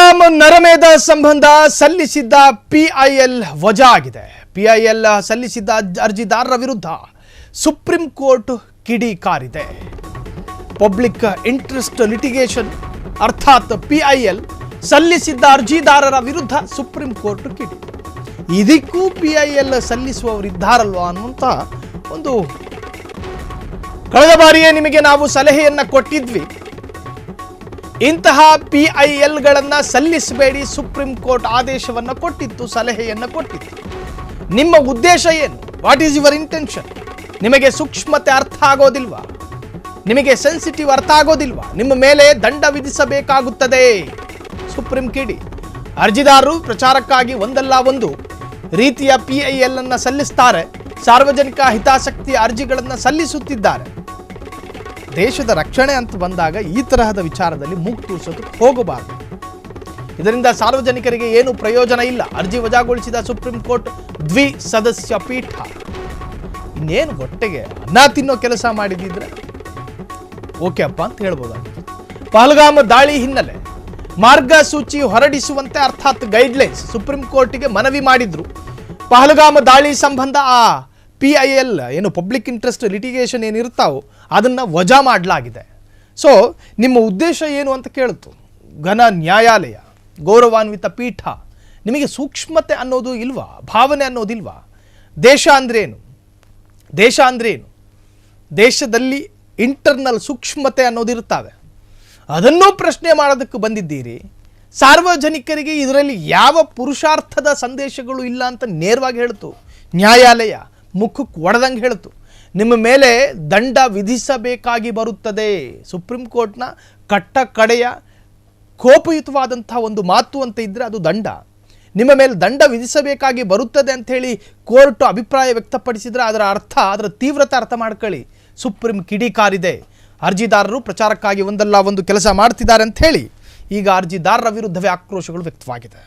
ಪಹಲ್ಗಾಮ್ ನರಮೇಧ ಸಂಬಂಧ ಸಲ್ಲಿಸಿದ್ದ ಪಿಐಎಲ್ ವಜಾ ಆಗಿದೆ. ಪಿಐಎಲ್ ಸಲ್ಲಿಸಿದ್ದ ಅರ್ಜಿದಾರರ ವಿರುದ್ಧ ಸುಪ್ರೀಂ ಕೋರ್ಟ್ ಕಿಡಿಕಾರಿದೆ. ಪಬ್ಲಿಕ್ ಇಂಟ್ರೆಸ್ಟ್ ಲಿಟಿಗೇಷನ್ ಅರ್ಥಾತ್ ಪಿಐಎಲ್ ಸಲ್ಲಿಸಿದ್ದ ಅರ್ಜಿದಾರರ ವಿರುದ್ಧ ಸುಪ್ರೀಂ ಕೋರ್ಟ್ ಕಿಡಿ. ಇದಕ್ಕೂ ಪಿಐಎಲ್ ಸಲ್ಲಿಸುವವರಿದ್ದಾರಲ್ವಾ ಅನ್ನುವಂಥ ಒಂದು ಕಳೆದ ಬಾರಿಯೇ ನಿಮಗೆ ನಾವು ಸಲಹೆಯನ್ನು ಕೊಟ್ಟಿದ್ವಿ. ಇಂತಹ ಪಿಐಎಲ್ಗಳನ್ನು ಸಲ್ಲಿಸಬೇಡಿ, ಸುಪ್ರೀಂ ಕೋರ್ಟ್ ಆದೇಶವನ್ನು ಕೊಟ್ಟಿತ್ತು, ಸಲಹೆಯನ್ನು ಕೊಟ್ಟಿತ್ತು. ನಿಮ್ಮ ಉದ್ದೇಶ ಏನು? What is your intention? ನಿಮಗೆ ಸೂಕ್ಷ್ಮತೆ ಅರ್ಥ ಆಗೋದಿಲ್ವಾ? ನಿಮಗೆ ಸೆನ್ಸಿಟಿವ್ ಅರ್ಥ ಆಗೋದಿಲ್ವಾ? ನಿಮ್ಮ ಮೇಲೆ ದಂಡ ವಿಧಿಸಬೇಕಾಗುತ್ತದೆ. ಸುಪ್ರೀಂ ಕಿಡಿ. ಅರ್ಜಿದಾರರು ಪ್ರಚಾರಕ್ಕಾಗಿ ಒಂದಲ್ಲ ಒಂದು ರೀತಿಯ ಪಿಐಎಲ್ ಅನ್ನು ಸಲ್ಲಿಸ್ತಾರೆ, ಸಾರ್ವಜನಿಕ ಹಿತಾಸಕ್ತಿಯ ಅರ್ಜಿಗಳನ್ನು ಸಲ್ಲಿಸುತ್ತಿದ್ದಾರೆ. ದೇಶದ ರಕ್ಷಣೆ ಅಂತ ಬಂದಾಗ ಈ ತರಹದ ವಿಚಾರದಲ್ಲಿ ಮೂಗು ತೂರಿಸೋದಕ್ಕೆ ಹೋಗಬಾರದು. ಇದರಿಂದ ಸಾರ್ವಜನಿಕರಿಗೆ ಏನು ಪ್ರಯೋಜನ ಇಲ್ಲ. ಅರ್ಜಿ ವಜಾಗೊಳಿಸಿದ ಸುಪ್ರೀಂ ಕೋರ್ಟ್ ದ್ವಿಸದಸ್ಯ ಪೀಠ ಇನ್ನೇನು ಹೊಟ್ಟೆಗೆ ಅನ್ನ ತಿನ್ನೋ ಕೆಲಸ ಮಾಡಿದಿದ್ರೆ ಓಕೆ ಅಪ್ಪ ಅಂತ ಹೇಳ್ಬೋದಾಗಿತ್ತು. ಪಹಲ್ಗಾಮ್ ದಾಳಿ ಹಿನ್ನೆಲೆ ಮಾರ್ಗಸೂಚಿ ಹೊರಡಿಸುವಂತೆ ಅರ್ಥಾತ್ ಗೈಡ್ಲೈನ್ಸ್ ಸುಪ್ರೀಂ ಕೋರ್ಟಿಗೆ ಮನವಿ ಮಾಡಿದ್ರು. ಪಹಲ್ಗಾಮ್ ದಾಳಿ ಸಂಬಂಧ ಆ ಪಿಐಎಲ್ ಏನು ಪಬ್ಲಿಕ್ ಇಂಟ್ರೆಸ್ಟ್ ಲಿಟಿಗೇಷನ್ ಏನಿರ್ತಾವೋ ಅದನ್ನು ವಜಾ ಮಾಡಲಾಗಿದೆ. ಸೊ ನಿಮ್ಮ ಉದ್ದೇಶ ಏನು ಅಂತ ಕೇಳ್ತು. ಘನ ನ್ಯಾಯಾಲಯ, ಗೌರವಾನ್ವಿತ ಪೀಠ, ನಿಮಗೆ ಸೂಕ್ಷ್ಮತೆ ಅನ್ನೋದು ಇಲ್ವಾ? ಭಾವನೆ ಅನ್ನೋದಿಲ್ವಾ? ದೇಶ ಅಂದ್ರೇನು? ದೇಶ ಅಂದ್ರೇನು? ದೇಶದಲ್ಲಿ ಇಂಟರ್ನಲ್ ಸೂಕ್ಷ್ಮತೆ ಅನ್ನೋದಿರ್ತಾವೆ. ಅದನ್ನೂ ಪ್ರಶ್ನೆ ಮಾಡೋದಕ್ಕೆ ಬಂದಿದ್ದೀರಿ. ಸಾರ್ವಜನಿಕರಿಗೆ ಇದರಲ್ಲಿ ಯಾವ ಪುರುಷಾರ್ಥದ ಸಂದೇಶಗಳು ಇಲ್ಲ ಅಂತ ನೇರವಾಗಿ ಹೇಳ್ತು ನ್ಯಾಯಾಲಯ. ಮುಖಕ್ಕೆ ಒಡೆದಂಗೆ ಹೇಳ್ತು. ನಿಮ್ಮ ಮೇಲೆ ದಂಡ ವಿಧಿಸಬೇಕಾಗಿ ಬರುತ್ತದೆ. ಸುಪ್ರೀಂ ಕೋರ್ಟ್ನ ಕಟ್ಟ ಕಡೆಯ ಕೋಪಯುತವಾದಂಥ ಒಂದು ಮಾತು ಅಂತ ಇದ್ದರೆ ಅದು ದಂಡ. ನಿಮ್ಮ ಮೇಲೆ ದಂಡ ವಿಧಿಸಬೇಕಾಗಿ ಬರುತ್ತದೆ ಅಂಥೇಳಿ ಕೋರ್ಟ್ ಅಭಿಪ್ರಾಯ ವ್ಯಕ್ತಪಡಿಸಿದರೆ ಅದರ ಅರ್ಥ, ಅದರ ತೀವ್ರತೆ ಅರ್ಥ ಮಾಡ್ಕೊಳ್ಳಿ. ಸುಪ್ರೀಂ ಕಿಡಿಕಾರಿದೆ. ಅರ್ಜಿದಾರರು ಪ್ರಚಾರಕ್ಕಾಗಿ ಒಂದಲ್ಲ ಒಂದು ಕೆಲಸ ಮಾಡ್ತಿದ್ದಾರೆ ಅಂತ ಹೇಳಿ ಈಗ ಅರ್ಜಿದಾರರ ವಿರುದ್ಧವೇ ಆಕ್ರೋಶಗಳು ವ್ಯಕ್ತವಾಗಿದೆ.